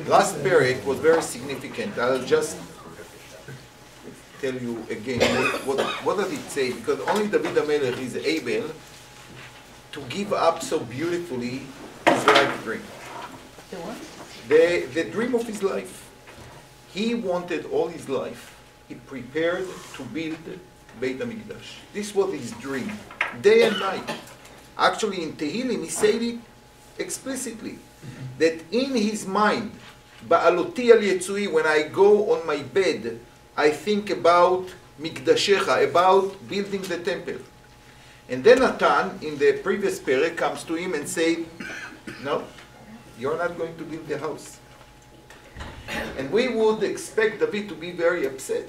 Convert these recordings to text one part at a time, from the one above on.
Last perek was very significant. I'll just tell you again what does it say, because only David HaMelech is able to give up so beautifully his life dream. The what? The dream of his life. He wanted all his life. He prepared to build Beit HaMikdash. This was his dream, day and night. Actually, in Tehillim, he said it explicitly, that in his mind, Ba'aloti al Yetzui, when I go on my bed, I think about Mikdashecha, about building the temple. And then Natan, in the previous perek, comes to him and says, no, you're not going to build the house. And we would expect David to be very upset.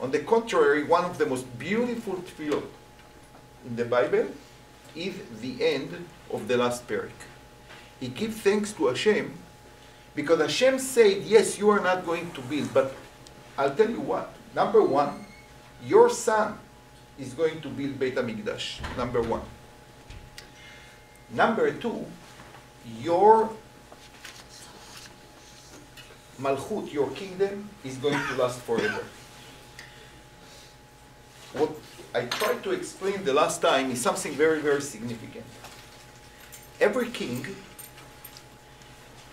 On the contrary, one of the most beautiful tefillot in the Bible is the end of the last perek. He gives thanks to Hashem because Hashem said, yes, you are not going to build, but I'll tell you what. Number one, your son is going to build Beit HaMikdash. Number one. Number two, your Malchut, your kingdom, is going to last forever. What I tried to explain the last time is something very, very significant. Every king,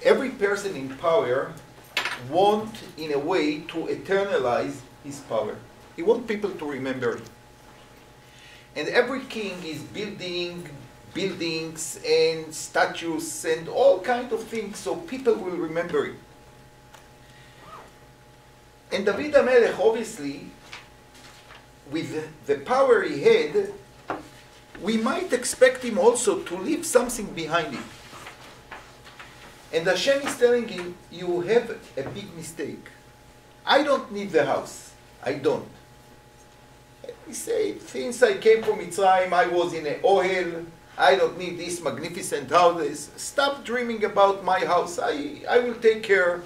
every person in power want, in a way, to eternalize his power. He wants people to remember it. And every king is building buildings and statues and all kinds of things so people will remember it. And David HaMelech, obviously, with the power he had, we might expect him also to leave something behind him. And Hashem is telling him, you have a big mistake. I don't need the house. I don't. He said, since I came from Mitzrayim, I was in an ohel. I don't need these magnificent houses. Stop dreaming about my house. I will take care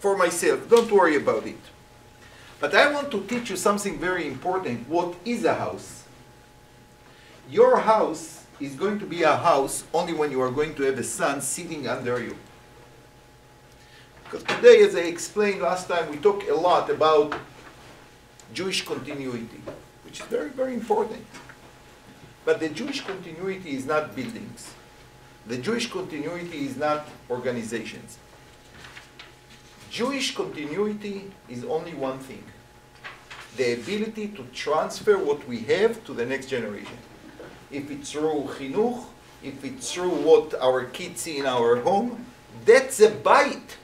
for myself. Don't worry about it. But I want to teach you something very important. What is a house? Your house is going to be a house only when you are going to have a son sitting under you. Because today, as I explained last time, we talked a lot about Jewish continuity, which is very, very important. But the Jewish continuity is not buildings. The Jewish continuity is not organizations. Jewish continuity is only one thing: the ability to transfer what we have to the next generation. If it's through chinuch, if it's through what our kids see in our home, that's a bite.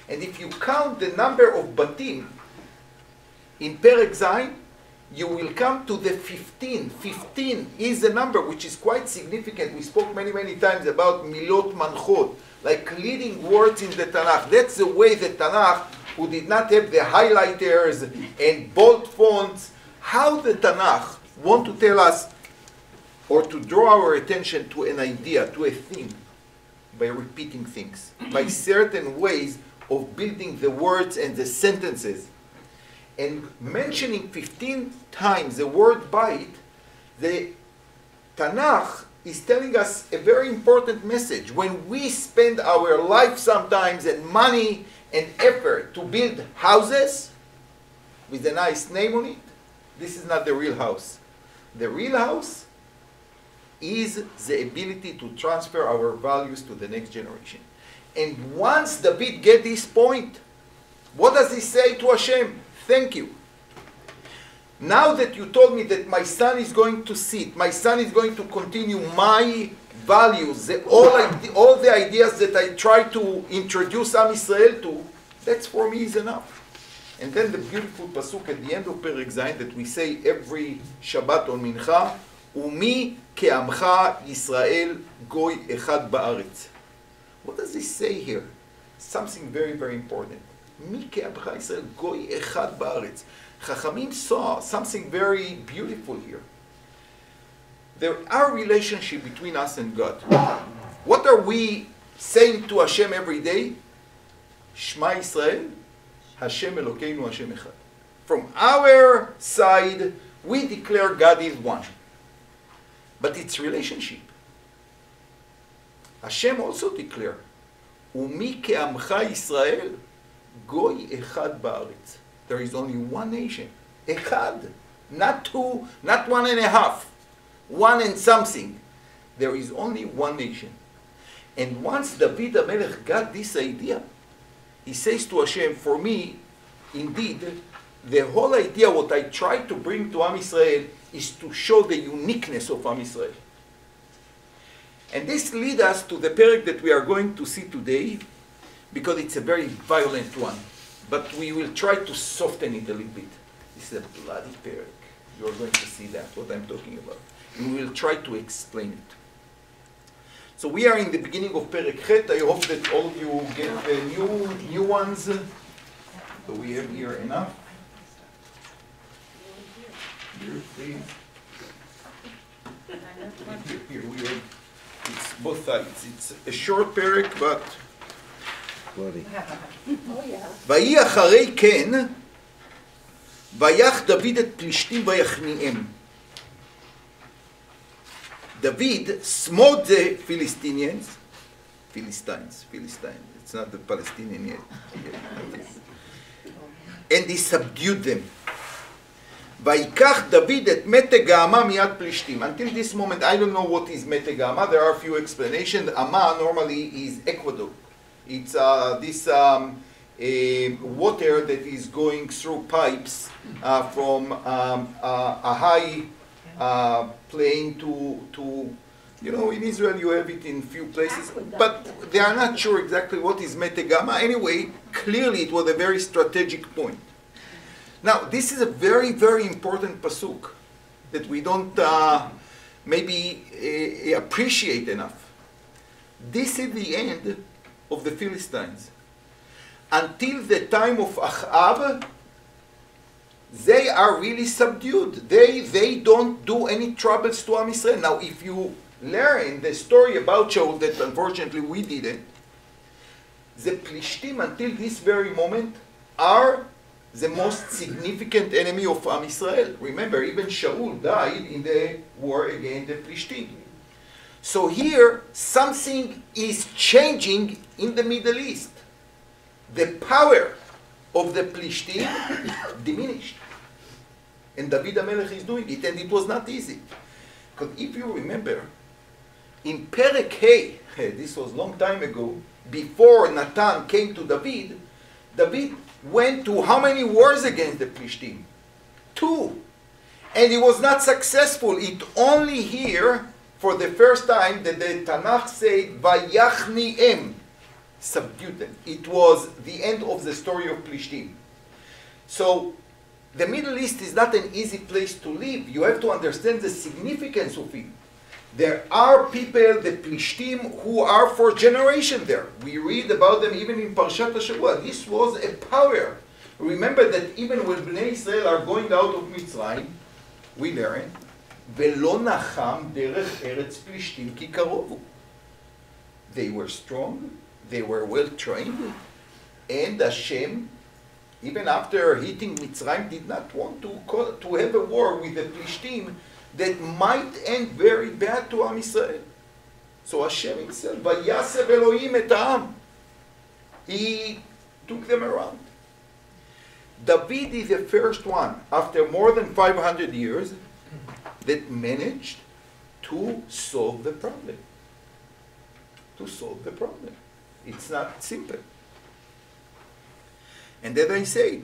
And if you count the number of batim in Perek Zayin, you will come to the 15. 15 is a number which is quite significant. We spoke many, many times about milot manchot, like leading words in the Tanakh. That's the way the Tanakh, who did not have the highlighters and bold fonts, how the Tanakh want to tell us or to draw our attention to an idea, to a thing, by repeating things, by certain ways of building the words and the sentences. And mentioning 15 times the word bite, the Tanakh is telling us a very important message. When we spend our life sometimes and money and effort to build houses with a nice name on it, this is not the real house. The real house is the ability to transfer our values to the next generation. And once David gets this point, what does he say to Hashem? Thank you. Now that you told me that my son is going to sit, my son is going to continue my values, all the ideas that I try to introduce Am Yisrael to, that's for me is enough. And then the beautiful pasuk at the end of Perek Zayin that we say every Shabbat on Mincha, Umi ke'amcha Yisrael goy echad ba'aretz. What does this say here? Something very, very important. Mi ke'amcha Yisrael goy echad ba'aretz. Chachamim saw something very beautiful here. There are relationship between us and God. What are we saying to Hashem every day? Shema Yisrael, Hashem Elokeinu, Hashem Echad. From our side, we declare God is one. But it's relationship. Hashem also declare, ומי כעמך ישראל, גוי אחד בארץ. There is only one nation. אחד. Not two, not 1.5. 1 and something. There is only one nation. And once David HaMelech got this idea, he says to Hashem, for me, indeed, the whole idea, what I try to bring to Am Yisrael, is to show the uniqueness of Am Yisrael. And this leads us to the perek that we are going to see today, because it's a very violent one. But we will try to soften it a little bit. This is a bloody perek. You are going to see that, what I'm talking about. And we will try to explain it. So we are in the beginning of Perek Chet. I hope that all of you get the new ones. So we have here enough. Here, please. Here we have. It's both sides. It's a short Perek, but. ויהי אחרי כן, ויך דוד את פלישתים ויכניעם. David smote the Philistines. It's not the Palestinian yet. And he subdued them. ויקח דוד את מתג האמה מיד פלישתים. Until this moment, I don't know what is מתג האמה. There are a few explanations. Ama normally is Ecuador. It's this water that is going through pipes from a high plain to, you know, in Israel you have it in few places, but they are not sure exactly what is Meteg Hama. Anyway, clearly it was a very strategic point. Now, this is a very, very important pasuk that we don't maybe appreciate enough. This is the end of the Philistines. Until the time of Achab, they are really subdued. They don't do any troubles to Am Yisrael. Now, if you learn the story about Shaul, that unfortunately we didn't, the Plishtim until this very moment are the most significant enemy of Am Yisrael. Remember, even Shaul died in the war against the Plishtim. So here, something is changing in the Middle East. The power of the Plishtim diminished. And David HaMelech is doing it, and it was not easy. Because if you remember, in Perek Hey, this was a long time ago, before Nathan came to David, David went to how many wars against the Plishtim? 2. And he was not successful. It only here, for the first time, that the Tanakh said, Vayachni'em, subdued them. It was the end of the story of Plishtim. So, the Middle East is not an easy place to live. You have to understand the significance of it. There are people, the Plishtim, who are for generations there. We read about them even in Parshat HaShavua. This was a power. Remember that even when Bnei Israel are going out of Mitzrayim, we learn, ולא נחם דרך ארץ פלישתים כי קרובו. They were strong, they were well trained, and Hashem, even after hitting Mitzrayim, did not want to have a war with the Plishtim that might end very bad to Am Yisrael. So Hashem himself, Vayasev Elohim et ha'am, he took them around. David is the first one, after more than 500 years, that managed to solve the problem. To solve the problem. It's not simple. And as I said,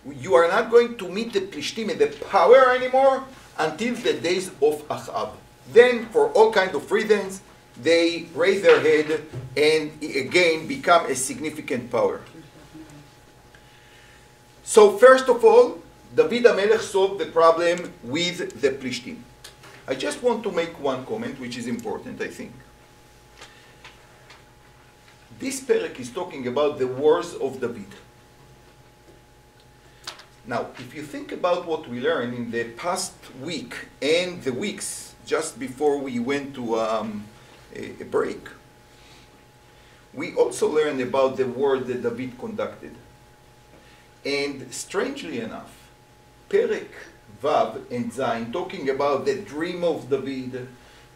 you are not going to meet the Plishtim in the power anymore until the days of Achab. Then, for all kinds of reasons, they raise their head and again become a significant power. So first of all, David HaMelech solved the problem with the Plishtim. I just want to make one comment, which is important, I think. This perek is talking about the wars of David. Now, if you think about what we learned in the past week and the weeks just before we went to a break, we also learned about the war that David conducted. And strangely enough, Perek Vav and Zayin, talking about the dream of David,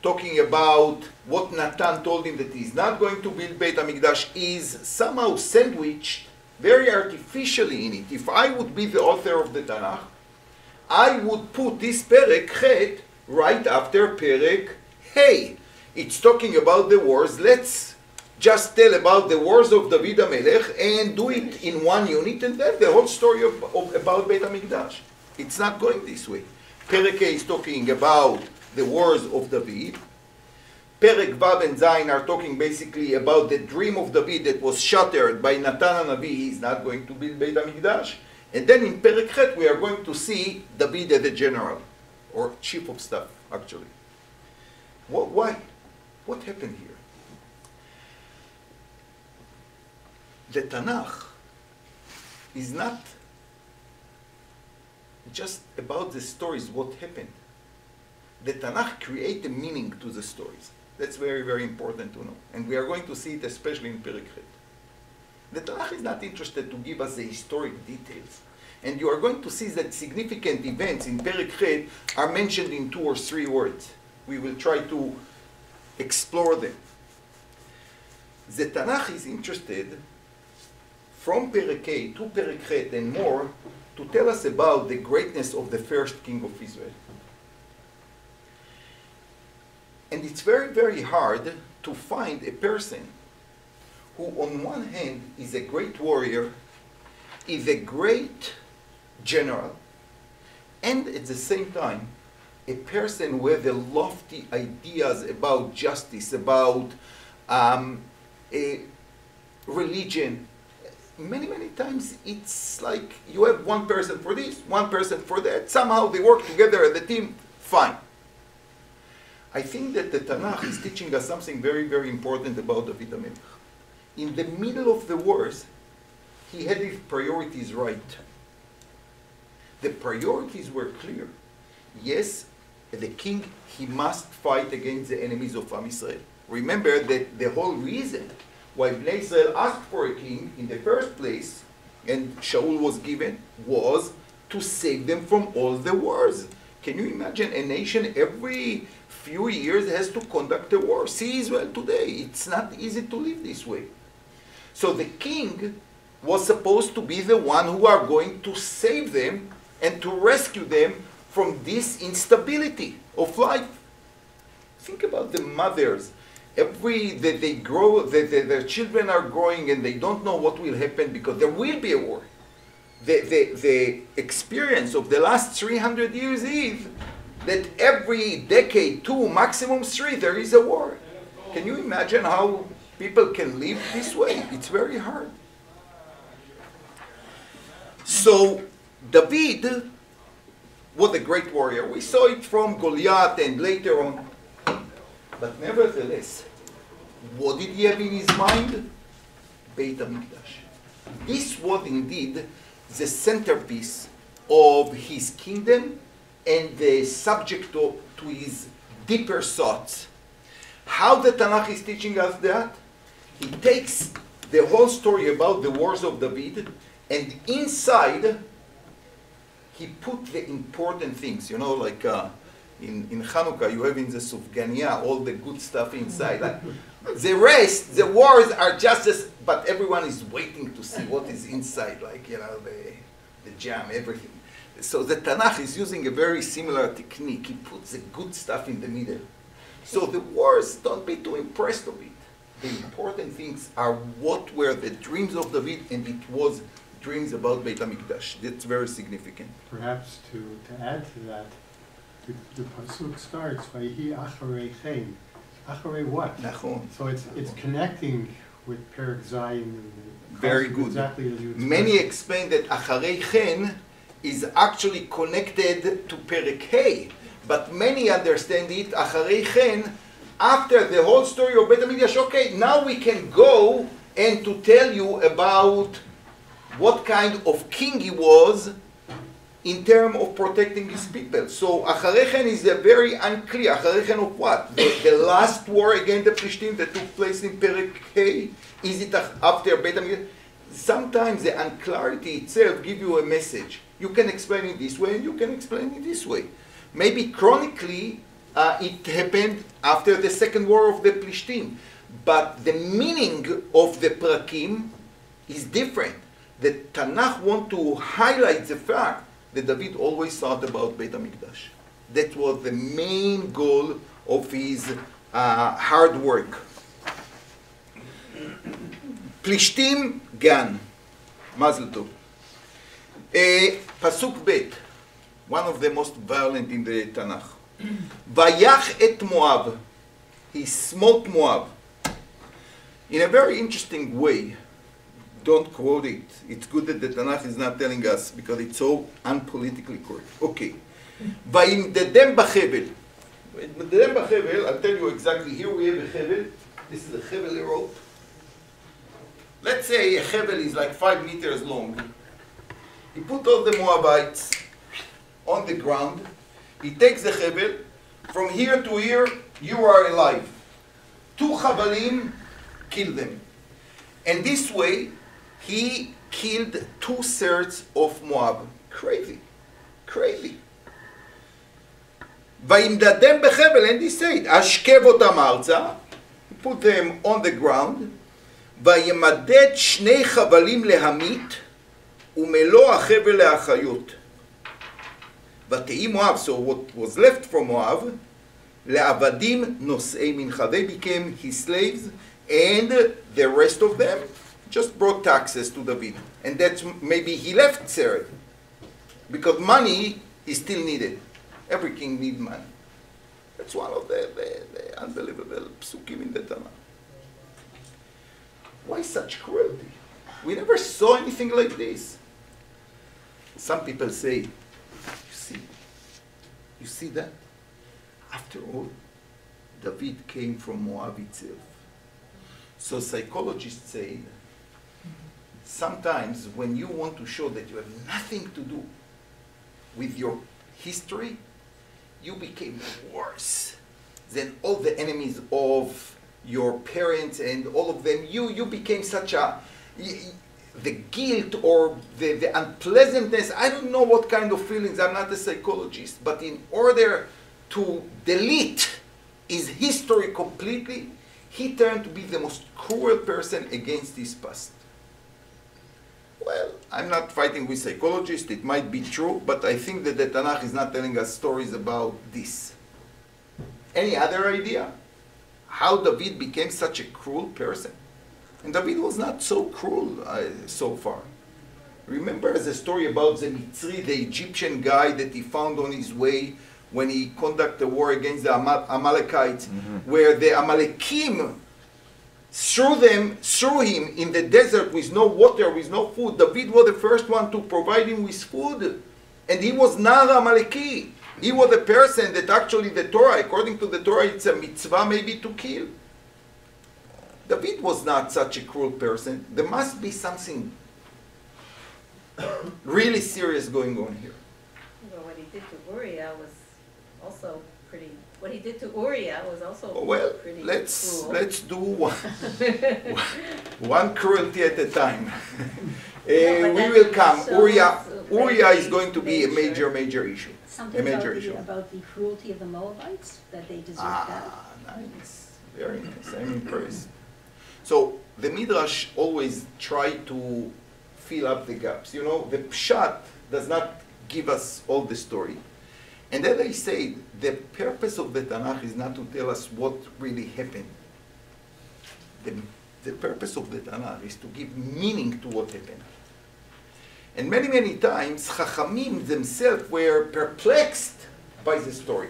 talking about what Natan told him that he's not going to build Beit HaMikdash, is somehow sandwiched very artificially in it. If I would be the author of the Tanakh, I would put this Perek Chet right after Perek Hey. It's talking about the wars. Let's just tell about the wars of David HaMelech and do it in one unit, and then the whole story about Beit HaMikdash. It's not going this way. Perek Hey is talking about the wars of David. Perek Vav and Zayin are talking basically about the dream of David that was shattered by Natan HaNavi. He's not going to build Beit HaMikdash. And then in Perek Chet we are going to see David as a general, or chief of staff, actually. Why? What happened here? The Tanakh is not just about the stories, what happened. The Tanakh creates a meaning to the stories. That's very, very important to know. And we are going to see it especially in Perek Chet. The Tanakh is not interested to give us the historic details. And you are going to see that significant events in Perek Chet are mentioned in 2 or 3 words. We will try to explore them. The Tanakh is interested from Perek Hey to Perek Chet and more to tell us about the greatness of the first king of Israel. And it's very, very hard to find a person who on one hand is a great warrior, is a great general, and at the same time a person with the lofty ideas about justice, about religion. Many, many times it's like you have one person for this, one person for that. Somehow they work together as a team, fine. I think that the Tanakh is teaching us something very, very important about David HaMelech. In the middle of the wars, he had his priorities right. The priorities were clear. Yes, as a king, he must fight against the enemies of Am Yisrael. Remember that the whole reason why Bnei Israel asked for a king in the first place, and Shaul was given, was to save them from all the wars. Can you imagine a nation every few years has to conduct a war? See Israel today. It's not easy to live this way. So the king was supposed to be the one who are going to save them and to rescue them from this instability of life. Think about the mothers. They grow, their children are growing and they don't know what will happen because there will be a war. The experience of the last 300 years is that every decade, 2, maximum 3, there is a war. Can you imagine how people can live this way? It's very hard. So David was a great warrior. We saw it from Goliath and later on. But nevertheless, what did he have in his mind? Beit HaMikdash. This was indeed the centerpiece of his kingdom and the subject to his deeper thoughts. How the Tanakh is teaching us that? He takes the whole story about the wars of David, and inside he put the important things. You know, like in Hanukkah, you have in the Sufgania all the good stuff inside. Like, the rest, the wars are just as, but everyone is waiting to see what is inside, like, you know, the jam, everything. So the Tanakh is using a very similar technique. He puts the good stuff in the middle. So the wars, don't be too impressed of it. The important things are what were the dreams of David, and it was dreams about Beit HaMikdash. That's very significant. Perhaps to add to that, the pasuk starts by Vayihi acharei chen. Acharei what? Nachon. So it's connecting with Perek Zayin. Very good. Exactly as you expressed. Many explain that acharei chen is actually connected to Perek Hey, but many understand it acharei chen after the whole story of Beit HaMikdash. Okay, now we can go and to tell you about what kind of king he was in terms of protecting his people. So acharei chen is a very unclear. Acharei chen of what? The last war against the Plishtim that took place in Perek Hey? Is it after Beit HaMikdash? Sometimes the unclarity itself gives you a message. You can explain it this way and you can explain it this way. Maybe chronically it happened after the second war of the Plishtim. But the meaning of the prakim is different. The Tanakh want to highlight the fact that David always thought about Beit HaMikdash. That was the main goal of his hard work. Plishtim Gan. Mazel Tov. Pasuk Bet, one of the most violent in the Tanakh. Vayach et Moab. He smote Moab. In a very interesting way. Don't quote it. It's good that the Tanakh is not telling us because it's so unpolitically correct. Okay. Vayimdedem b'chevel. Vayimdedem b'chevel, I'll tell you exactly. Here we have a chevel. This is a chevel rope. Let's say a chevel is like 5 meters long. He put all the Moabites on the ground. He takes the chevel. From here to here, you are alive. 2 chavalim, kill them. And this way, he killed 2/3 of Moab. Crazy. Crazy. Vayimdadem bechevel, and he said, Ashkev otam arza. He put them on the ground. Vayimaded shnei chavalim lehamit, umelo achevel leachayot. Vatei Moab, so what was left from Moab, leavadim nosei mincha. They became his slaves, and the rest of them just brought taxes to David. And that's maybe he left Seret, because money is still needed. Every king needs money. That's one of the unbelievable psukim in the Tanakh. Why such cruelty? We never saw anything like this. Some people say, you see that? After all, David came from Moab itself. So psychologists say, sometimes when you want to show that you have nothing to do with your history, you became worse than all the enemies of your parents and all of them. You became such a, the guilt or the unpleasantness, I don't know what kind of feelings, I'm not a psychologist, but in order to delete his history completely, he turned to be the most cruel person against his past. Well, I'm not fighting with psychologists, it might be true, but I think that the Tanakh is not telling us stories about this. Any other idea? How David became such a cruel person? And David was not so cruel so far. Remember the story about the Mitzri, the Egyptian guy that he found on his way when he conducted a war against the Amalekites, where the Amalekim threw him in the desert with no water, with no food. David was the first one to provide him with food. And he was Nar Amaleki. He was a person that actually the Torah, according to the Torah, it's a mitzvah maybe to kill. David was not such a cruel person. There must be something really serious going on here. Well, what he did to Uriah was also pretty. What he did to Uriah was also pretty cruel. Let's do one cruelty at a time. No, we will come. Uriah is going to be a major issue. Something about the cruelty of the Moabites, that they deserve that. Nice. Very nice. I'm impressed. So the Midrash always try to fill up the gaps. You know, the Pshat does not give us all the story. And then they say the purpose of the Tanakh is not to tell us what really happened. The purpose of the Tanakh is to give meaning to what happened. And many times, Chachamim themselves were perplexed by the story.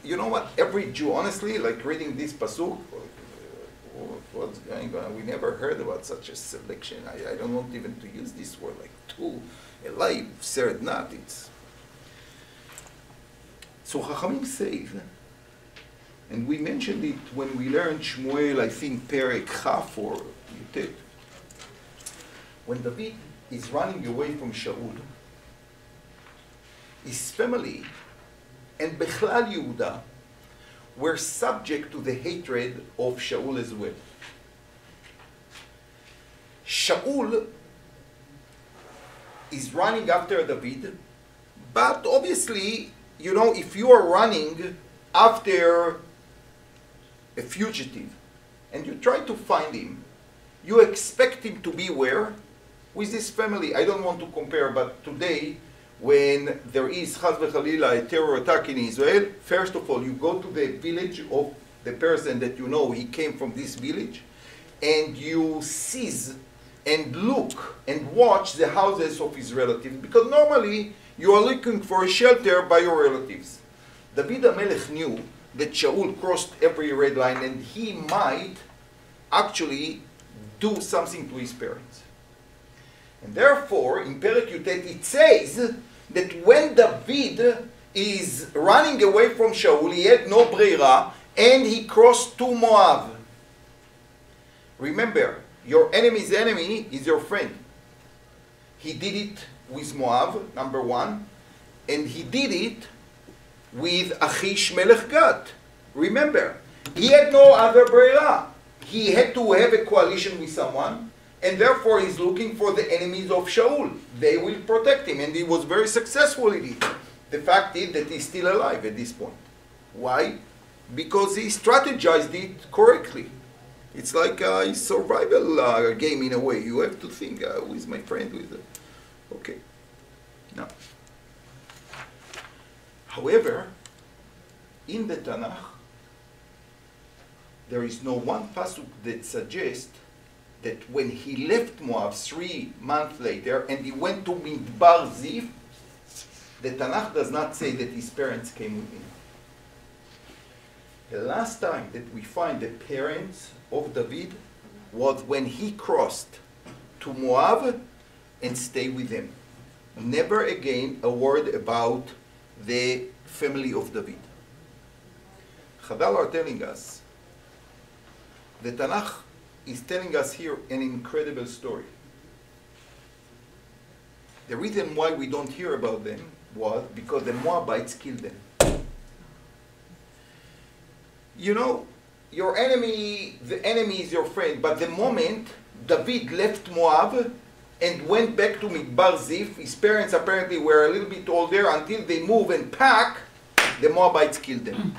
You know what? Every Jew, honestly, like reading this pasuk, what's going on? We never heard about such a selection. I don't want even to use this word, like two, alive, sered not. It's so Chachamim say, and we mentioned it when we learned Shmuel, I think, Perek Chaf or Yutet. When David is running away from Shaul, his family and Bechlal Yehuda were subject to the hatred of Shaul as well. Shaul is running after David, but obviously, you know, if you are running after a fugitive and you try to find him, you expect him to be where? With his family. I don't want to compare, but today, when there is chas v'chalila, a terror attack in Israel, first of all, you go to the village of the person that you know he came from this village, and you seize and look and watch the houses of his relatives, because normally you are looking for a shelter by your relatives. David HaMelech knew that Shaul crossed every red line and he might actually do something to his parents. And therefore, in Perek Yutet it says that when David is running away from Shaul, he had no breira, and he crossed to Moab. Remember, your enemy's enemy is your friend. He did it with Moab, number one, and he did it with Achish Melech Gat. Remember, he had no other breira. He had to have a coalition with someone, and therefore he's looking for the enemies of Shaul. They will protect him, and he was very successful in it. The fact is that he's still alive at this point. Why? Because he strategized it correctly. It's like a survival game in a way. You have to think, who is my friend? Okay. Now, however, in the Tanakh, there is no one pasuk that suggests that when he left Moab 3 months later and he went to Midbar Zif, the Tanakh does not say that his parents came with him. The last time that we find the parents of David was when he crossed to Moab and stayed with them. Never again a word about the family of David. Chazal are telling us, the Tanakh is telling us here an incredible story. The reason why we don't hear about them was because the Moabites killed them. You know, your enemy, the enemy is your friend, but the moment David left Moab and went back to Midbar Zif, his parents apparently were a little bit older, until they move and pack, the Moabites killed them.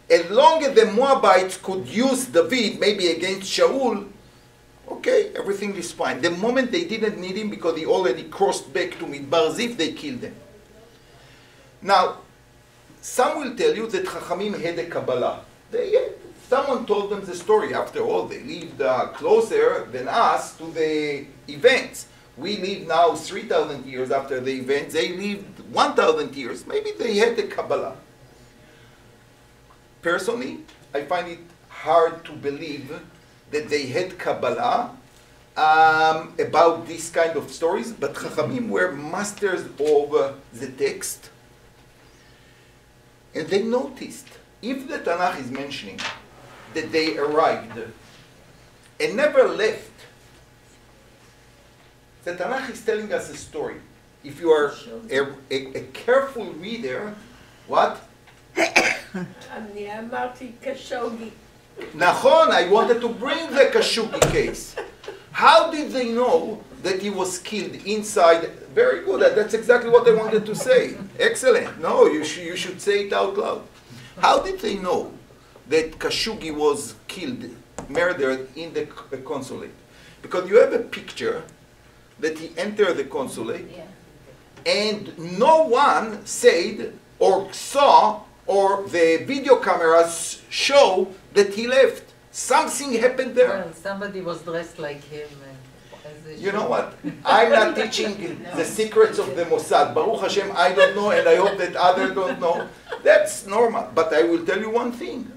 As long as the Moabites could use David, maybe against Shaul, okay, everything is fine. The moment they didn't need him because he already crossed back to Midbar Zif, they killed him. Now, some will tell you that Chachamim had a Kabbalah. Someone told them the story. After all, they lived closer than us to the events. We live now 3,000 years after the events. They lived 1,000 years. Maybe they had the Kabbalah. Personally, I find it hard to believe that they had Kabbalah about these kind of stories, but Chachamim were masters of the text. And they noticed, if the Tanakh is mentioning that they arrived and never left, the Tanakh is telling us a story. If you are a careful reader, what? אני אמרתי קשוגי. Nachon, I wanted to bring the Kashugi case. How did they know that he was killed inside? Very good, that's exactly what I wanted to say. Excellent. No, you should say it out loud. How did they know that Kashugi was killed, murdered in the consulate? Because you have a picture that he entered the consulate, and no one said or saw, or the video cameras show that he left. Something happened there. Well, somebody was dressed like him. You know what? I'm not teaching the secrets of the Mossad. Baruch Hashem, I don't know, and I hope that others don't know. That's normal. But I will tell you one thing.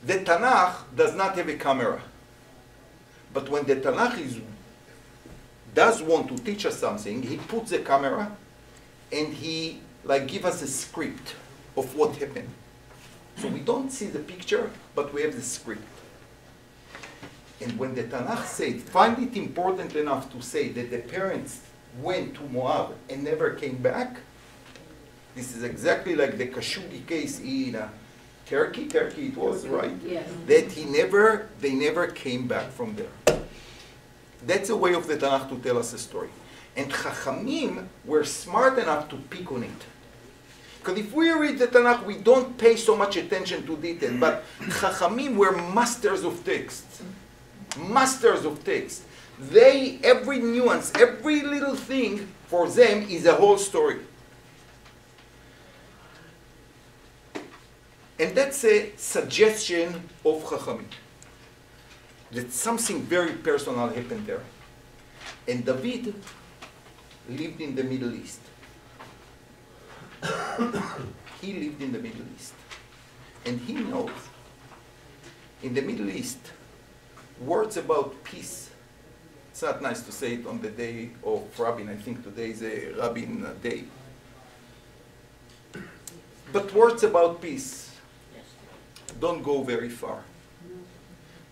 The Tanakh does not have a camera. But when the Tanakh does want to teach us something, he puts the camera and he give us a script of what happened. So we don't see the picture, but we have the script. And when the Tanakh said, find it important enough to say that the parents went to Moab and never came back, this is exactly like the Kashugi case in Turkey it was, right? Yes. That they never came back from there. That's a way of the Tanakh to tell us a story. And Chachamim were smart enough to pick on it. Because if we read the Tanakh, we don't pay so much attention to detail. But Chachamim were masters of text. Masters of text. They, every nuance, every little thing for them is a whole story. And that's a suggestion of Chachamim. That something very personal happened there. And David lived in the Middle East. He lived in the Middle East. And he knows, in the Middle East, words about peace. It's not nice to say it on the day of Rabbin. I think today is a Rabbin day. But words about peace don't go very far.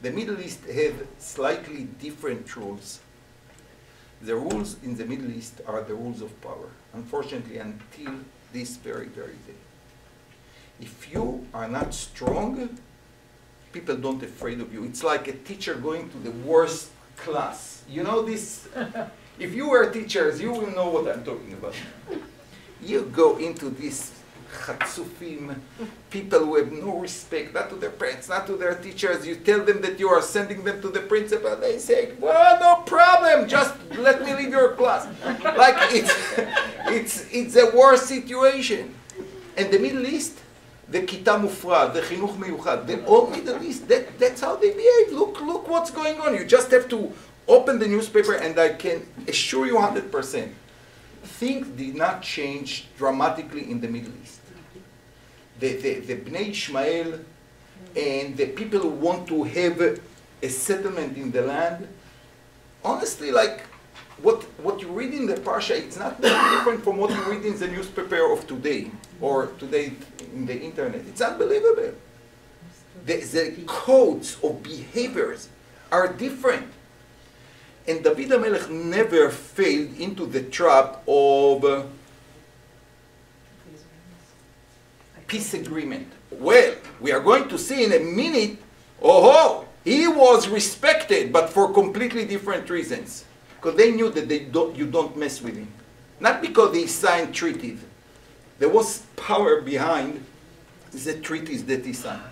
The Middle East have slightly different rules. The rules in the Middle East are the rules of power, unfortunately, until this very, very day. If you are not strong, people don't afraid of you. It's like a teacher going to the worst class. You know this? If you were teachers, you will know what I'm talking about. You go into this chatzufim, people who have no respect, not to their parents, not to their teachers. You tell them that you are sending them to the principal. They say, well, no problem, just let me leave your class. Like it's a worse situation. And the Middle East, the Kita Mufrad, the Chinuch Meyuchad, the whole Middle East, that's how they behave. Look what's going on. You just have to open the newspaper, and I can assure you 100%, things did not change dramatically in the Middle East. The Bnei Ishmael and the people who want to have a settlement in the land, honestly, like what you read in the Parsha, it's not very different from what you read in the newspaper of today, or today in the internet. It's unbelievable. The codes of behaviors are different. And David HaMelech never fell into the trap of peace agreement. Well, we are going to see in a minute, he was respected, but for completely different reasons. Because they knew that you don't mess with him. Not because he signed treaties. There was power behind the treaties that he signed.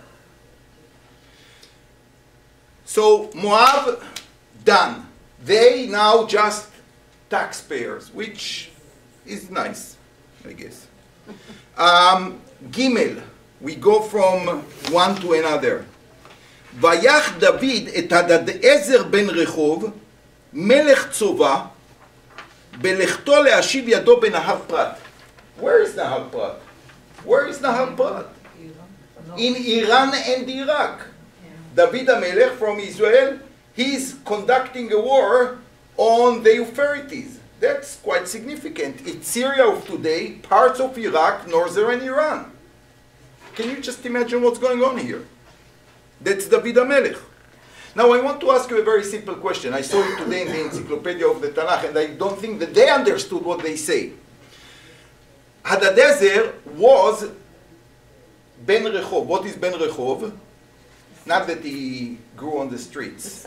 So Moab, done. They now just taxpayers, which is nice, I guess. Gimel, we go from one to another. ויח דוד את הדעזר בן רחוב, מלך צובה, בלכתו להשיב ידו בנהר פרת. Where is Nahar Prat? Where is Nahar Prat? In Iran and Iraq. David HaMelech from Israel, he's conducting a war on the Euphrates. That's quite significant. It's Syria of today, parts of Iraq, northern Iran. Can you just imagine what's going on here? That's David HaMelech. Now I want to ask you a very simple question. I saw it today in the Encyclopedia of the Tanakh, and I don't think that they understood what they say. Hadadezer was Ben Rehov. What is Ben Rehov? Not that he grew on the streets.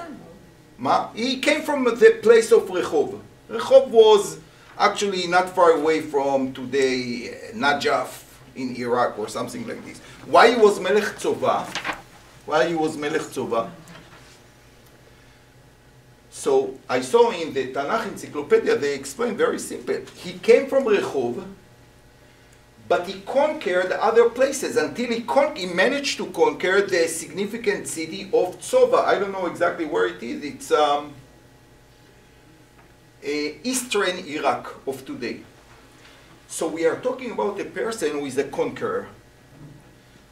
He came from the place of Rehov. Rehov was actually not far away from today Najaf in Iraq or something like this. Why he was Melech Tzova? Why he was Melech Tzova? So I saw in the Tanakh Encyclopedia, they explain very simple. He came from Rehov, but he conquered other places until he managed to conquer the significant city of Tzova. I don't know exactly where it is. It's eastern Iraq of today. So we are talking about a person who is a conqueror.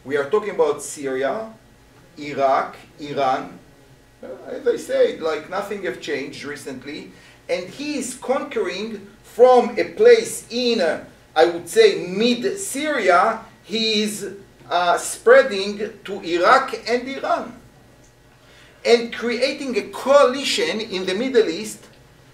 We are talking about Syria, Iraq, Iran. As I said, like nothing has changed recently. And he is conquering from a place in I would say mid-Syria, he is spreading to Iraq and Iran. And creating a coalition in the Middle East,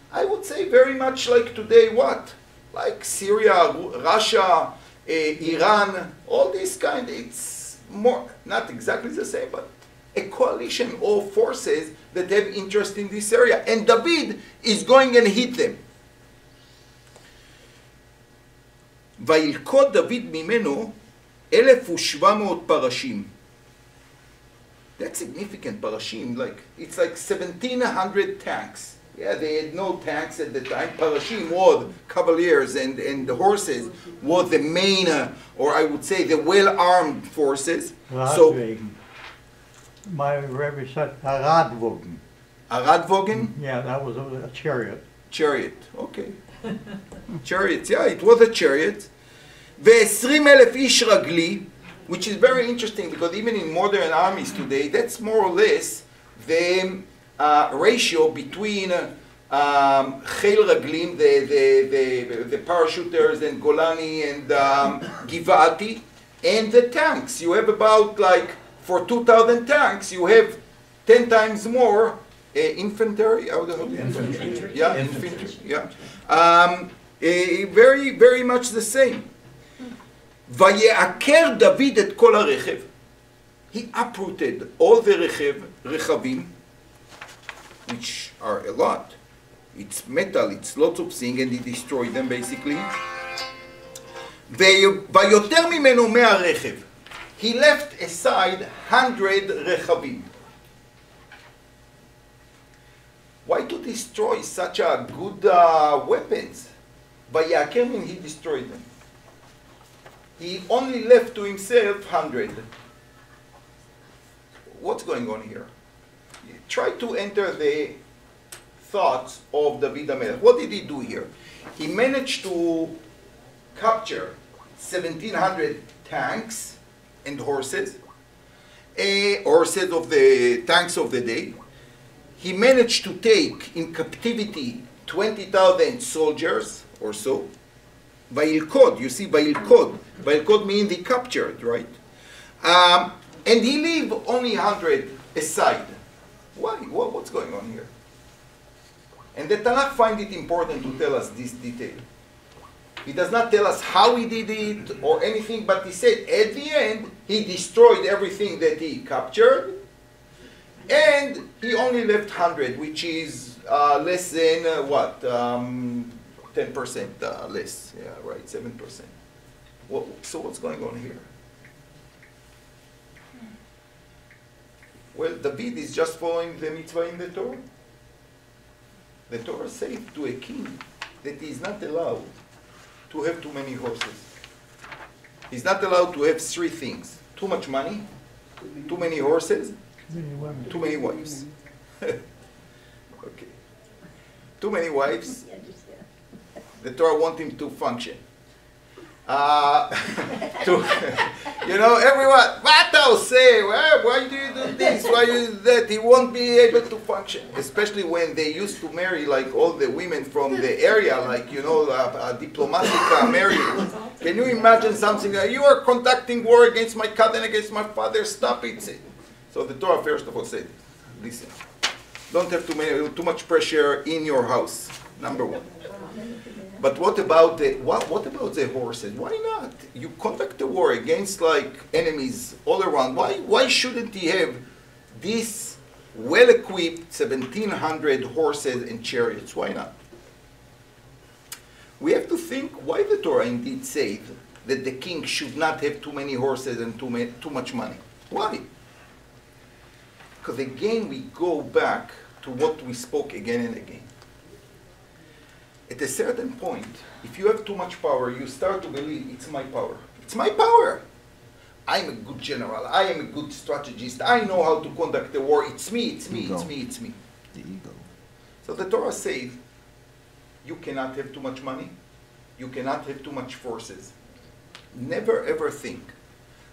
I would say very much like today what? Like Syria, Russia, Iran, all this kind, it's more, not exactly the same, but a coalition of forces that have interest in this area. And David is going and hit them. וילכוד דוד ממנו 1,700 פרשים. That's significant, parashim. Like, it's like 1,700 tanks. Yeah, they had no tanks at the time. Parashim was cavaliers, and the horses was the main, or I would say the well-armed forces. So, my Rebbe said Aradwogen. Aradwogen? Yeah, that was a chariot. Chariot, okay. Chariots, yeah, it was a chariot. ו-20,000 איש רגלי, which is very interesting because even in modern armies today, that's more or less the ratio between חיל רגלים, the parachuters and Golani and Givati, and the tanks. You have about, like, for 2,000 tanks, you have 10 times more infantry. Infantry. Yeah, infantry. Yeah. Very, very much the same. ויעקר דוד את כל הרכב. He uprooted all the רכבים, which are a lot. It's metal, it's lots of things, and he destroyed them basically. ויותר ממנו 100 רכב. He left aside 100 רכבים. Why to destroy such a good weapons? ויעקר means he destroyed them. He only left to himself 100. What's going on here? Try to enter the thoughts of David HaMelech. What did he do here? He managed to capture 1,700 tanks and horses, horses of the tanks of the day. He managed to take in captivity 20,000 soldiers or so. Vayilkod, you see, Vayilkod. Vayilkod means he captured, right? And he leave only 100 aside. Why? What's going on here? And the Tanakh find it important to tell us this detail. He does not tell us how he did it or anything, but he said at the end, he destroyed everything that he captured, and he only left 100, which is less than, 10% less, yeah, right, 7%. So what's going on here? Well, David is just following the mitzvah in the Torah. The Torah says to a king that he is not allowed to have too many horses. He's not allowed to have three things: too much money, too many horses, too many wives. Okay. Too many wives. The Torah wants him to function. Everyone, what they'll say, why do you do this, why do you do that? He won't be able to function. Especially when they used to marry like all the women from the area, like, diplomatic marriage. Can you imagine something like, you are conducting war against my cousin, against my father, stop it. So the Torah first of all said, listen, don't have too much pressure in your house, number one. But what about the horses? Why not? You conduct a war against like enemies all around. Why shouldn't he have this well-equipped 1,700 horses and chariots? Why not? We have to think why the Torah indeed says that the king should not have too many horses and too much money. Why? Because again we go back to what we spoke again and again. At a certain point, if you have too much power, you start to believe it's my power. It's my power. I'm a good general. I am a good strategist. I know how to conduct the war. It's me, it's me, it's me, it's me. The ego. So the Torah says, you cannot have too much money. You cannot have too much forces. Never ever think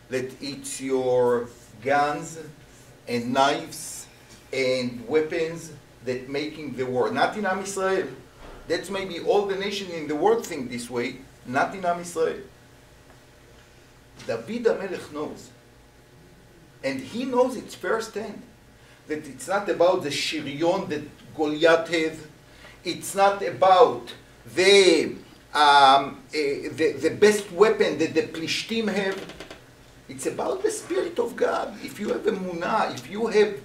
that it's your guns and knives and weapons that making the war. Not in Am Yisrael. That's maybe all the nations in the world think this way, not in Am Yisrael. David HaMelech knows. And he knows it firsthand. That it's not about the shirion that Goliath has. It's not about the best weapon that the Plishtim have. It's about the Spirit of God. If you have emunah, if you have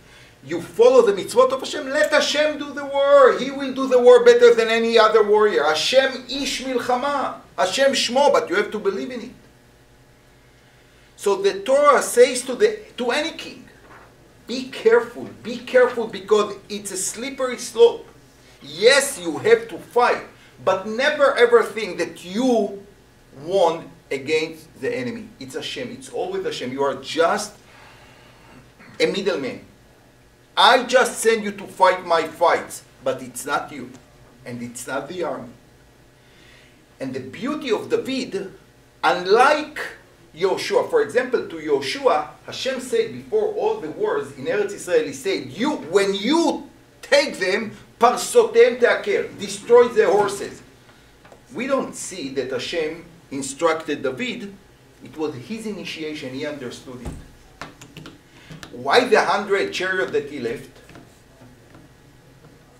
you follow the mitzvot of Hashem, let Hashem do the war. He will do the war better than any other warrior. Hashem ish milchama. Hashem shmo, but you have to believe in it. So the Torah says to any king, be careful because it's a slippery slope. Yes, you have to fight, but never ever think that you won against the enemy. It's Hashem. It's always Hashem. You are just a middleman. I just send you to fight my fights, but it's not you, and it's not the army. And the beauty of David, unlike Yoshua, for example, to Yoshua, Hashem said before all the wars in Eretz Israel, He said, when you take them, parsotem te'aker, destroy the horses. We don't see that Hashem instructed David. It was his initiation. He understood it. Why the 100 chariots that he left?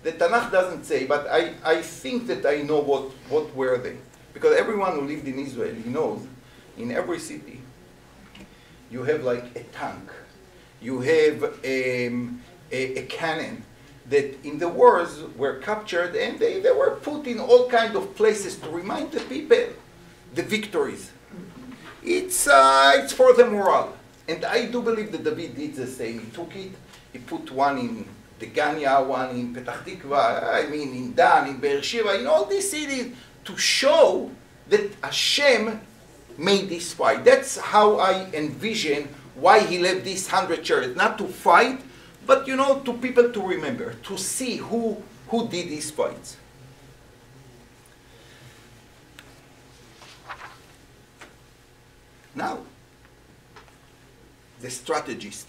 The Tanakh doesn't say, but I think that I know what were they. Because everyone who lived in Israel, he knows, in every city, you have like a tank. You have a cannon that in the wars were captured, and they were put in all kinds of places to remind the people the victories. It's for the morale. And I do believe that David did the same. He took it, he put one in Degania, one in Petach Tikva, in Dan, in Be'er Sheva, in all these cities, to show that Hashem made this fight. That's how I envision why he left these 100 chariots. Not to fight, but to people to remember, to see who did these fights. Now, the strategist.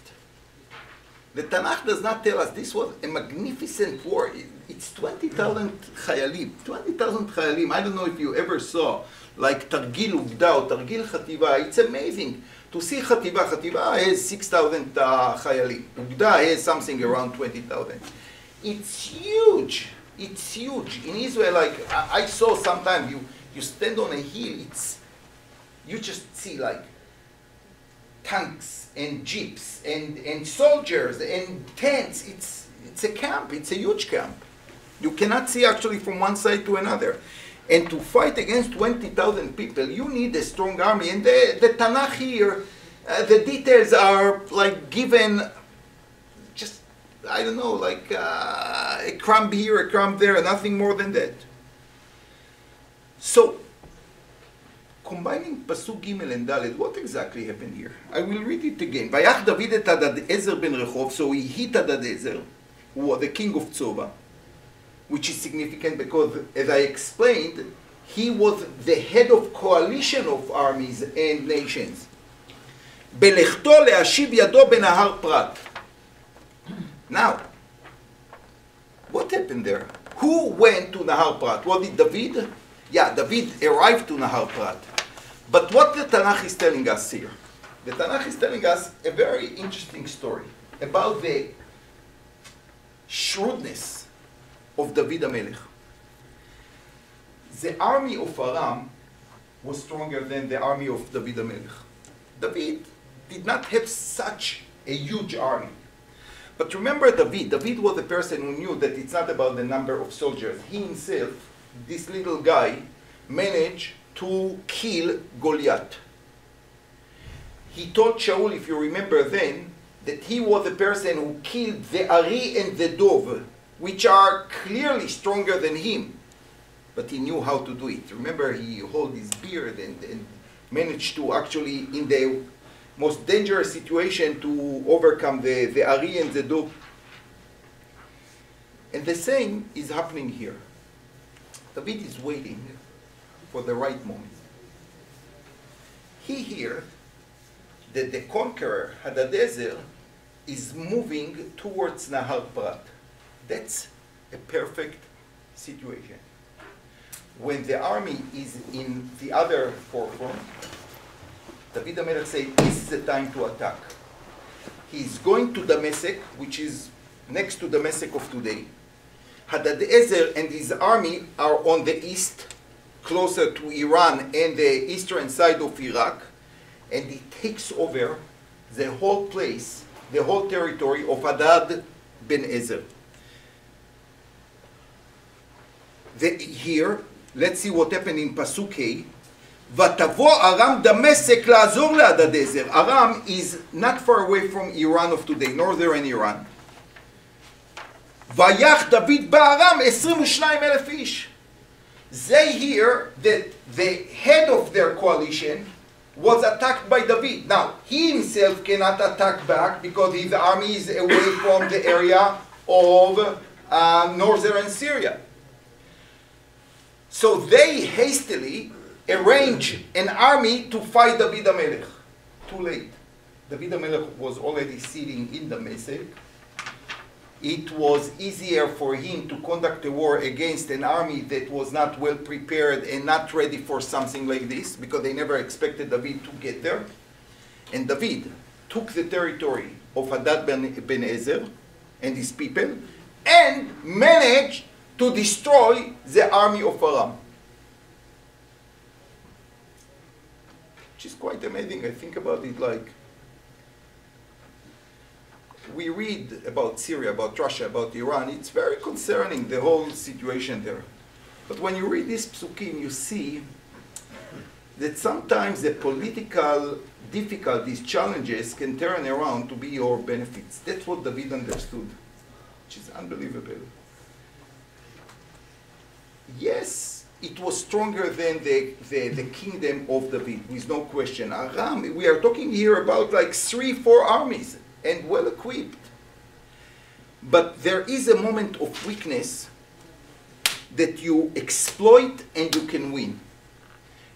The Tanakh does not tell us this was a magnificent war. It's 20,000 chayalim. 20,000 chayalim. I don't know if you ever saw like Targil Ugda or Targil Chativa. It's amazing to see Chativa. Chativa has 6,000 chayalim. Ugda has something around 20,000. It's huge. It's huge. In Israel, like I saw sometimes, you stand on a hill, you just see like tanks and jeeps and soldiers and tents. It's a camp. It's a huge camp. You cannot see actually from one side to another. And to fight against 20,000 people, you need a strong army. And the Tanakh here, the details are like given just, I don't know, like a crumb here, a crumb there, nothing more than that. So, combining Pasuk Gimel and Dalet, what exactly happened here? I will read it again. Vayach David et Hadadezer ben Rehov, so he hit Hadadezer, who was the king of Tzova, which is significant because, as I explained, he was the head of coalition of armies and nations. Belechto le'ashiv yado benahar Prat. Now, what happened there? Who went to Nahar Prat? Was it David? Yeah, David arrived to Nahar Prat. But what the Tanakh is telling us here? The Tanakh is telling us a very interesting story about the shrewdness of David HaMelech. The army of Aram was stronger than the army of David HaMelech. David did not have such a huge army. But remember David. David was a person who knew that it's not about the number of soldiers. He himself, this little guy, managed to kill Goliath. He told Shaul, if you remember then, that he was the person who killed the Ari and the Dov, which are clearly stronger than him. But he knew how to do it. Remember, he held his beard and managed to actually, in the most dangerous situation, to overcome the Ari and the Dov. And the same is happening here. David is waiting for the right moment. He hears that the conqueror, Hadadezer, is moving towards Nahar Prat. That's a perfect situation. When the army is in the other forefront, David HaMelech says, this is the time to attack. He's going to Damascus, which is next to Damascus of today. Hadadezer and his army are on the east, closer to Iran and the eastern side of Iraq, and he takes over the whole place, the whole territory of Hadad ben Ezer. Here, let's see what happened in Pasuk Hey. ותבוא ארם דמשק לעזור להדדעזר. Aram is not far away from Iran of today, northern Iran. ויח דוד בארם 22,000 איש. They hear that the head of their coalition was attacked by David. Now, he himself cannot attack back because his army is away from the area of northern Syria. So they hastily arrange an army to fight David HaMelech. Too late. David HaMelech was already sitting in Damascus. It was easier for him to conduct a war against an army that was not well prepared and not ready for something like this, because they never expected David to get there. And David took the territory of Hadad ben Ezer and his people and managed to destroy the army of Aram. Which is quite amazing. I think about it like, we read about Syria, about Russia, about Iran. It's very concerning, the whole situation there. But when you read this psukim, you see that sometimes the political difficulties, challenges can turn around to be your benefits. That's what David understood, which is unbelievable. Yes, it was stronger than the kingdom of David, with no question. Aram, we are talking here about like 3-4 armies, and well equipped. But there is a moment of weakness that you exploit and you can win.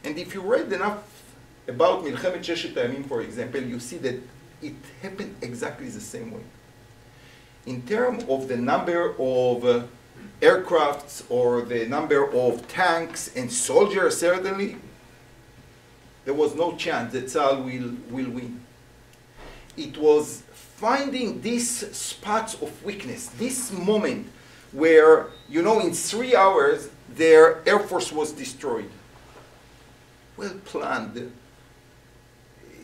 And if you read enough about Milchemet Sheshet HaYamim, for example, you see that it happened exactly the same way. In terms of the number of aircrafts or the number of tanks and soldiers, certainly, there was no chance that Tzahal will win. It was finding these spots of weakness, this moment where, you know, in 3 hours, their air force was destroyed. Well planned.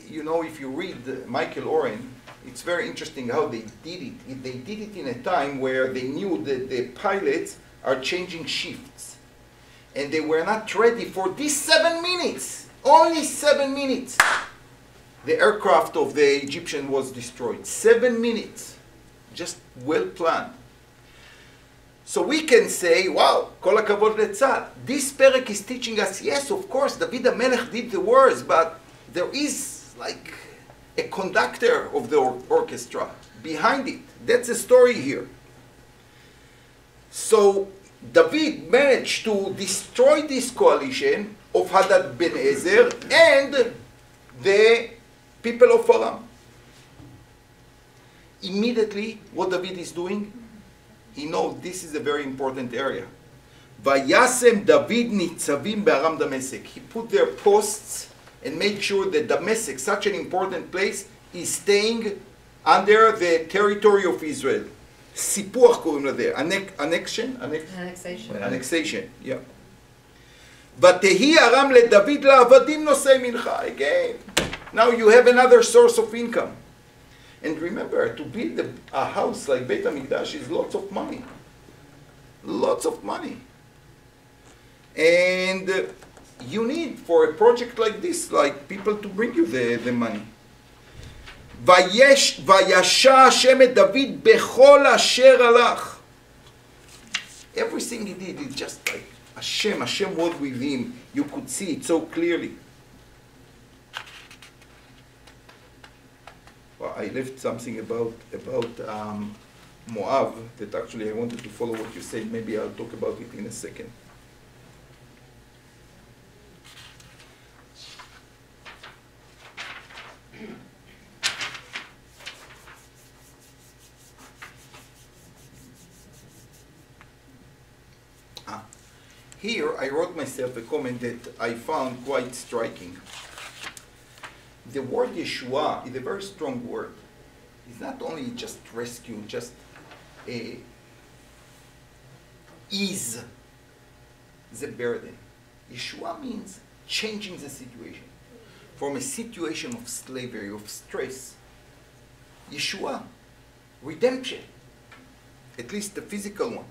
You know, if you read Michael Oren, it's very interesting how they did it. They did it in a time where they knew that the pilots are changing shifts. And they were not ready for these 7 minutes. Only 7 minutes. The aircraft of the Egyptian was destroyed. 7 minutes. Just well planned. So we can say, wow, kol hakavod letzahal. This perek is teaching us, yes, of course, David HaMelech did the wars, but there is like a conductor of the orchestra behind it. That's the story here. So David managed to destroy this coalition of Hadad ben Ezer and the people of Aram. Immediately, what David is doing, he knows this is a very important area. Vayasem David nitzavim be'aram Damasek. He put their posts and made sure that Damasek, such an important place, is staying under the territory of Israel. Sipuach קוראים לזה. Annexation, yeah. ותהי ארם לדוד לעבדים נושאי מנחה. Again, now you have another source of income. And remember, to build a house like Beit HaMikdash is lots of money. Lots of money. And you need, for a project like this, like people to bring you the money. וישע השם את דוד בכל אשר הלך. Everything he did is just like Hashem was with him. You could see it so clearly. Well, I left something about Moab that actually I wanted to follow what you said. Maybe I'll talk about it in a second. Here I wrote myself a comment that I found quite striking. The word Yeshua is a very strong word. It's not only just rescue, just ease the burden. Yeshua means changing the situation from a situation of slavery, of stress. Yeshua, redemption. at least the physical one.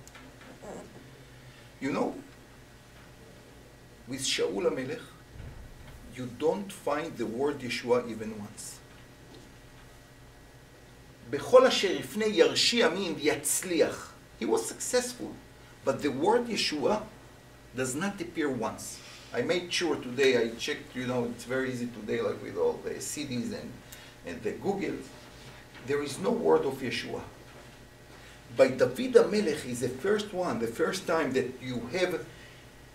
You know, with Shaul HaMelech, you don't find the word Yeshua even once. בכל אשר יפנה ירשיע means יצליח. He was successful. But the word Yeshua does not appear once. I made sure today, I checked, you know, it's very easy today, like with all the CDs and the Googles. There is no word of Yeshua. By David HaMelech is the first one, the first time that you have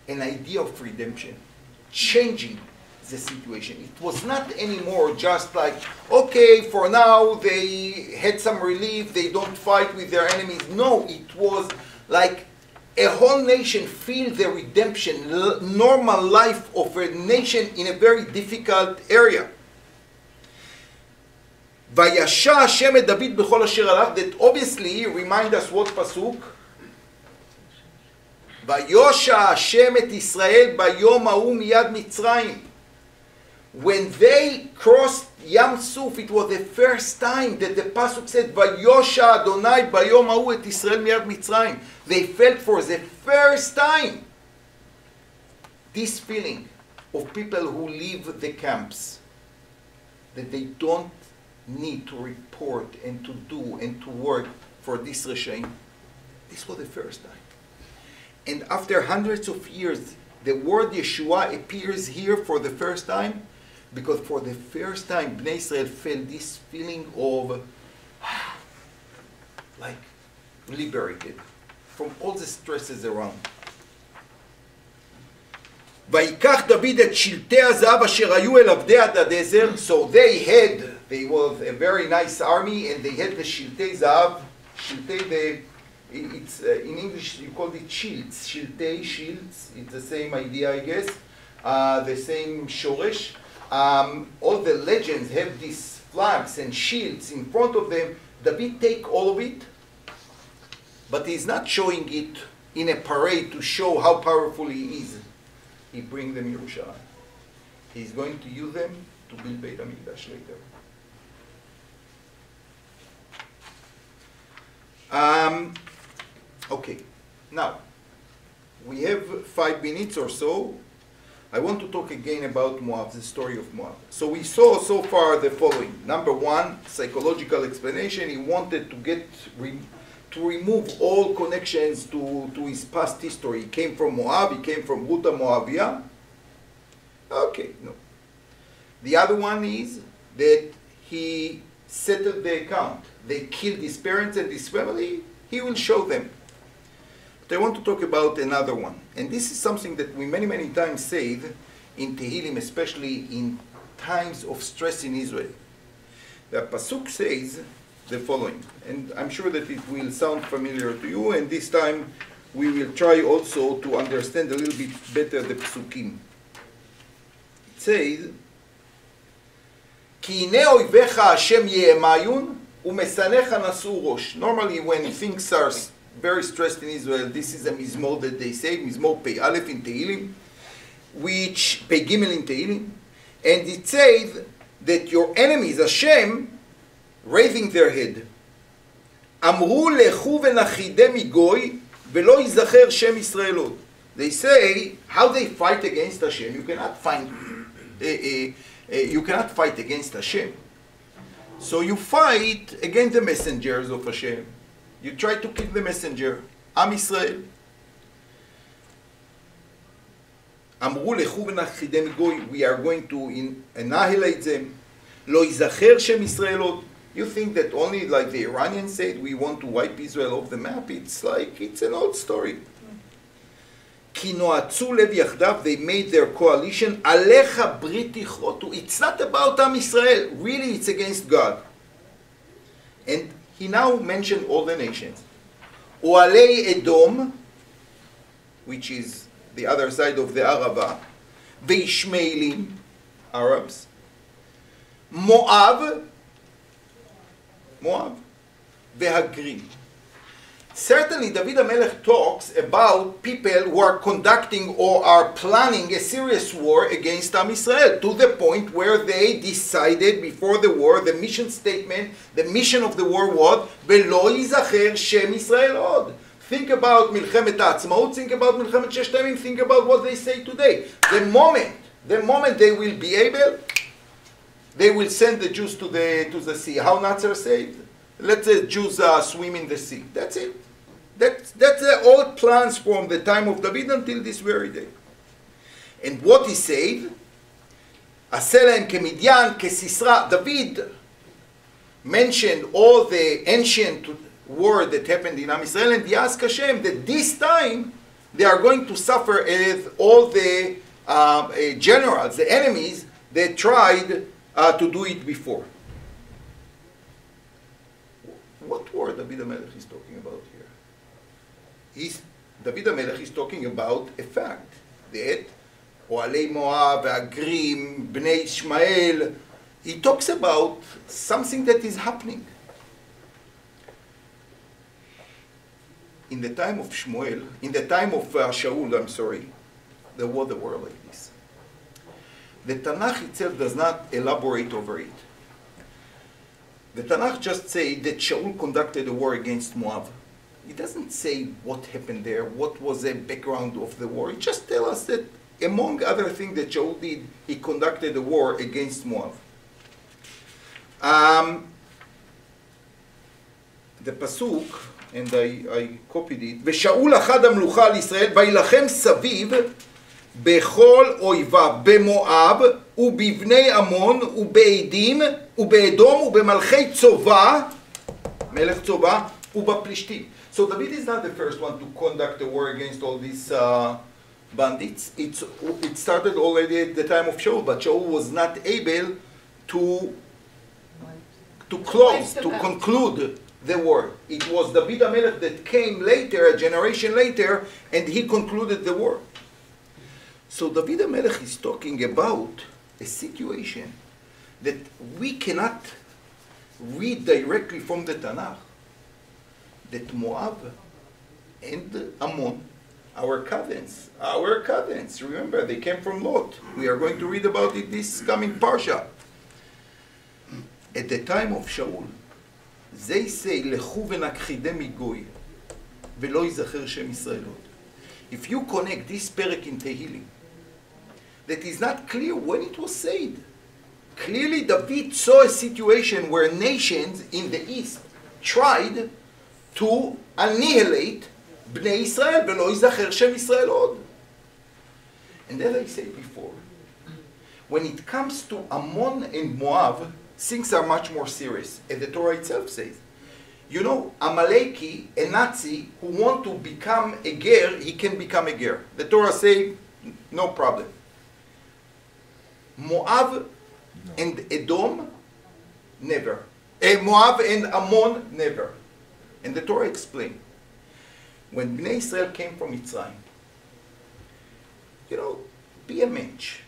an idea of redemption, changing the situation. It was not anymore just like, okay, for now they had some relief, they don't fight with their enemies. No, it was like a whole nation feel the redemption, normal life of a nation in a very difficult area. וישע השם את דוד בכל אשר הלך, that obviously remind us what pasuk? ויושע השם את ישראל ביום ההוא מיד מצרים. When they crossed Yam Suf, it was the first time that the pasuk said, ויושע אדוני ביום ההוא את ישראל מיד מצרים. They felt for the first time this feeling of people who leave the camps, that they don't need to report and to do and to work for this regime. This was the first time. And after hundreds of years, the word Yeshua appears here for the first time, because for the first time, Bnei Israel felt this feeling of like liberated from all the stresses around. ויקח דוד את שלטי הזהב אשר היו אל עבדי הדזר. So they was a very nice army, and they had the שלטי זהב. שלטי, it's in English you call it shields. שלטי, shields. It's the same idea, I guess. The same shoresh. All the legends have these flags and shields in front of them. David take all of it, but he's not showing it in a parade to show how powerful he is. He bring them Yerushalayim. He's going to use them to build Beit HaMikdash later. Okay, now we have 5 minutes or so. I want to talk again about Moab, the story of Moab. So we saw so far the following. Number 1, psychological explanation. He wanted to remove all connections to his past history. He came from Moab, he came from Ruta Moabia. Okay, no. The other one is that he settled the account. They killed his parents and his family. He will show them. But I want to talk about another one. And this is something that we many, many times say in Tehillim, especially in times of stress in Israel. The Pasuk says the following, and I'm sure that it will sound familiar to you, and this time we will try also to understand a little bit better the Psukim. It says, כי הנה אויביך השם יאמיון ומסנך נשאו ראש. Normally when things are very stressed in Israel, this is a mizmor that they say, mizmor Pei Aleph in Tehillim, which Pei Gimel in Tehillim, and it says that your enemies, Hashem, raising their head. אמרו לכו ונחידה מגוי ולא ייזכר שם ישראל עוד. They say, how they fight against Hashem. You cannot fight against Hashem. So you fight against the messengers of Hashem. You try to kill the messenger, Am Israel. אמרו לכו ונחידה מגוי, we are going to annihilate them. לא ייזכר שם ישראל עוד. You think that only like the Iranians said, we want to wipe Israel off the map? It's like, it's an old story. כי נועצו לב יחדיו, they made their coalition, עליך ברית יכרותו. It's not about Am Israel, really it's against God. And he now mentioned all the nations. אוהלי Edom, which is the other side of the Arava, וישמעאלים, Arabs, Moab, והגרים. Certainly, David HaMelech talks about people who are conducting or are planning a serious war against Am Yisrael, to the point where they decided before the war, the mission statement, the mission of the war was, V'lo yizacher Shem Yisrael od. Think about Milchemet HaAtzmaut, think about Milchemet Sheshet Yamim, think about what they say today. The moment they will be able, they will send the Jews to the sea. How Nazir said? Let the Jews swim in the sea. That's it. That's all plans from the time of David until this very day. And what he said, Aselem Kemidyan Kesisra. David mentioned all the ancient war that happened in Am Yisrael, and he asked Hashem that this time they are going to suffer as all the generals, the enemies, that tried to do it before. What war David HaMelech is talking about here? David HaMelech is talking about a fact that Oalei Moab, Agrim, Bnei Ishmael, he talks about something that is happening. In the time of Shmuel, in the time of Shaul, there was a war like this. The Tanakh itself does not elaborate over it. The Tanakh just says that Shaul conducted a war against Moab. It doesn't say what happened there, what was the background of the war. It just tells us that, among other things that Shaul did, he conducted a war against Moab. The pasuk, and I copied it, ושאול אחד המלוכה על ישראל, וילחם סביב בכל אויביו, במואב ובבני עמון ובעדים ובאדום ובמלכי צובה, מלך צובה, ובפלישתים. So David is not the first one to conduct a war against all these bandits. It started already at the time of Shaul, but Shaul was not able to close, to conclude the war. It was David HaMelech that came later, a generation later, and he concluded the war. So David HaMelech is talking about a situation that we cannot read directly from the Tanakh. That Moab and Ammon, our cousins, remember they came from Lot. We are going to read about it this coming Parsha. At the time of Shaul, they say, לכו ונכחידם מגוי, ולא יזכר שם ישראל עוד. If you connect this perek in Tehillim, that is not clear when it was said. Clearly David saw a situation where nations in the east tried to annihilate Bnei Israel, ולא יזכר שם ישראל עוד. And as I said before, when it comes to Ammon and Moab, things are much more serious, as the Torah itself says. You know, Amaleki, a Nazi who wants to become a ger, he can become a ger. The Torah says, no problem. Moab and Edom, never. Moab and Ammon, never. And the Torah explains, when Bnei Israel came from Mitzrayim, you know, be a mensch.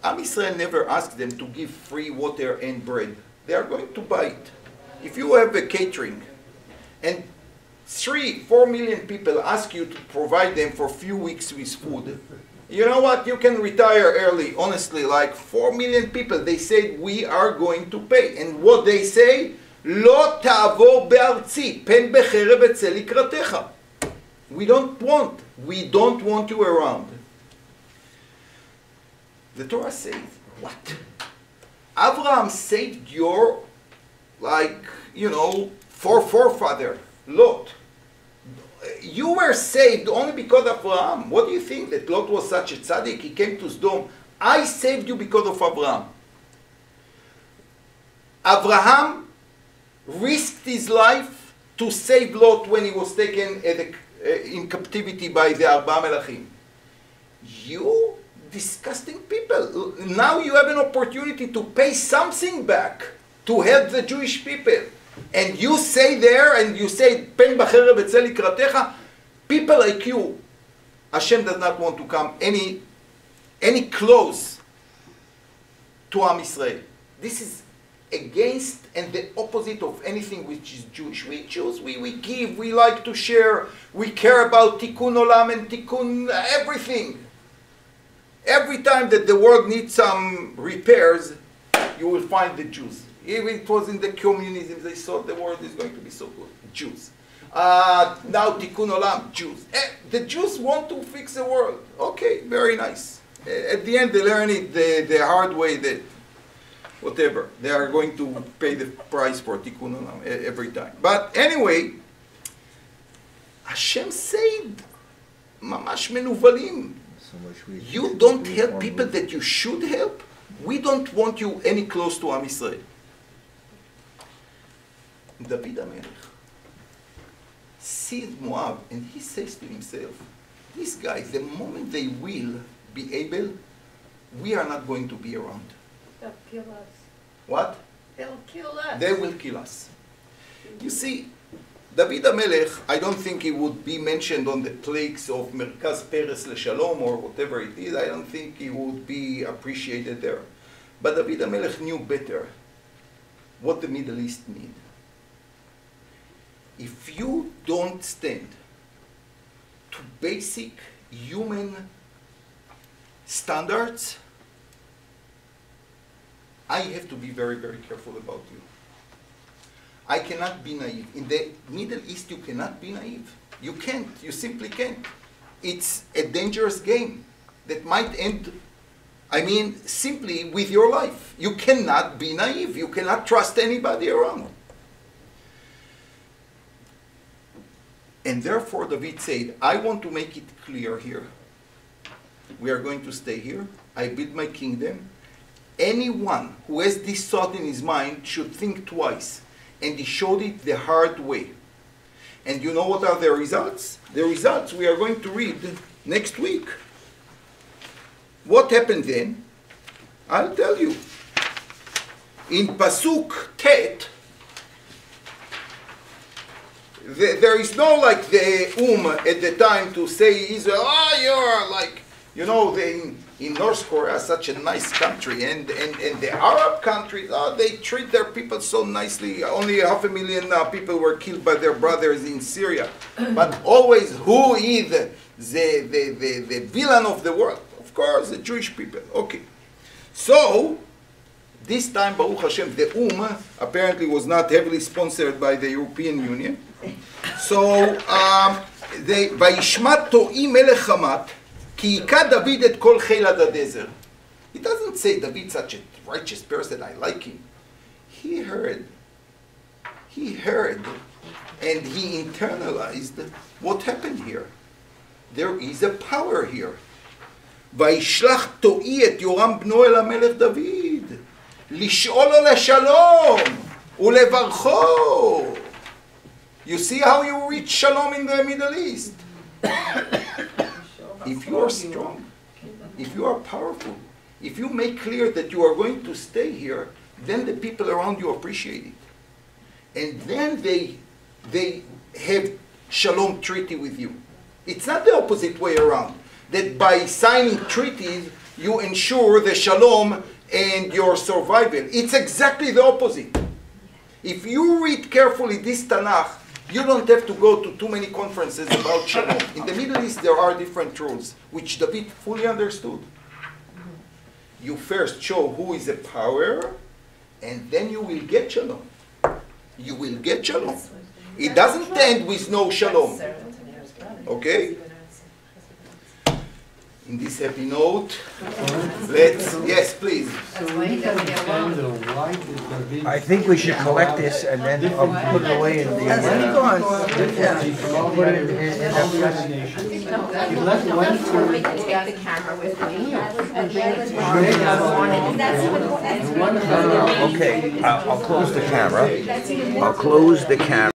Am Yisrael never asked them to give free water and bread. They are going to buy it. If you have a catering and 3-4 million people ask you to provide them for a few weeks with food, you know what? You can retire early. Honestly, like 4 million people, they said, we are going to pay. And what they say, לא תעבור בארצי, פן בחרב אצא לקראתך. We don't want you around. The Torah says, what? Abraham saved your, forefather, Lot. You were saved only because of Abraham. What do you think? That Lot was such a tzaddik? He came to Sodom. I saved you because of Abraham. Abraham risked his life to save Lot when he was taken in captivity by the Arba Melachim. You disgusting people. Now you have an opportunity to pay something back to help the Jewish people. And you say there, and you say, Pen b'cherev etzeh likratecha, people like you, Hashem does not want to come any close to Am Yisrael. This is against and the opposite of anything which is Jewish. We Jews, we give, we like to share, we care about tikkun olam and tikkun everything. Every time that the world needs some repairs, you will find the Jews. Even it was in the communism, they thought the world is going to be so good. Jews. Now tikkun olam, Jews. The Jews want to fix the world. Okay, very nice. At the end, they learn it the hard way that whatever. They are going to pay the price for tikkun olam every time. But anyway, Hashem said, mamash menuvalim. You don't help people that you should help. We don't want you any close to Am Yisrael. David HaMelech sees Moab and he says to himself, these guys, the moment they will be able, we are not going to be around. They'll kill us. What? They'll kill us. They will kill us. You see, David HaMelech, I don't think he would be mentioned on the plaques of Merkaz Peres LeShalom or whatever it is. I don't think he would be appreciated there. But David HaMelech knew better what the Middle East need. If you don't stand to basic human standards, I have to be very, very careful about you. I cannot be naive. In the Middle East, you cannot be naive. You can't. You simply can't. It's a dangerous game that might end, simply with your life. You cannot be naive. You cannot trust anybody around. And therefore, David said, I want to make it clear here. We are going to stay here. I build my kingdom. Anyone who has this thought in his mind should think twice. And he showed it the hard way. And you know what are the results? The results we are going to read next week. What happened then? I'll tell you. In Pasuk Tet, there is no like the at the time to say Israel, you're like, in North Korea, such a nice country, and the Arab countries, they treat their people so nicely. Only 500,000 people were killed by their brothers in Syria. But always, who is the villain of the world? Of course, the Jewish people. Okay. So, this time, Baruch Hashem, the apparently was not heavily sponsored by the European Union. So, Vayishmat To'i Melech Hamat, Ki Yika David et kol chel ad hadezer. It doesn't say David such a righteous person, I like him. He heard, and he internalized what happened here. There is a power here. Vayishlach To'i et Yoram bno el HaMelech David, lish'olo leshalom, ulevarcho. You see how you reach shalom in the Middle East? If you are strong, if you are powerful, if you make clear that you are going to stay here, then the people around you appreciate it. And then they have shalom treaty with you. It's not the opposite way around, that by signing treaties, you ensure the shalom and your survival. It's exactly the opposite. If you read carefully this Tanakh, you don't have to go to too many conferences about shalom. In the Middle East, there are different rules, which David fully understood. You first show who is a power, and then you will get shalom. You will get shalom. It doesn't end with no shalom. Okay? In this happy note, yes, please. I think we should collect this and then put it away in the... Put it in You left one for... Take the camera with me and bring it tomorrow. Okay, I'll close the camera. I'll close the camera.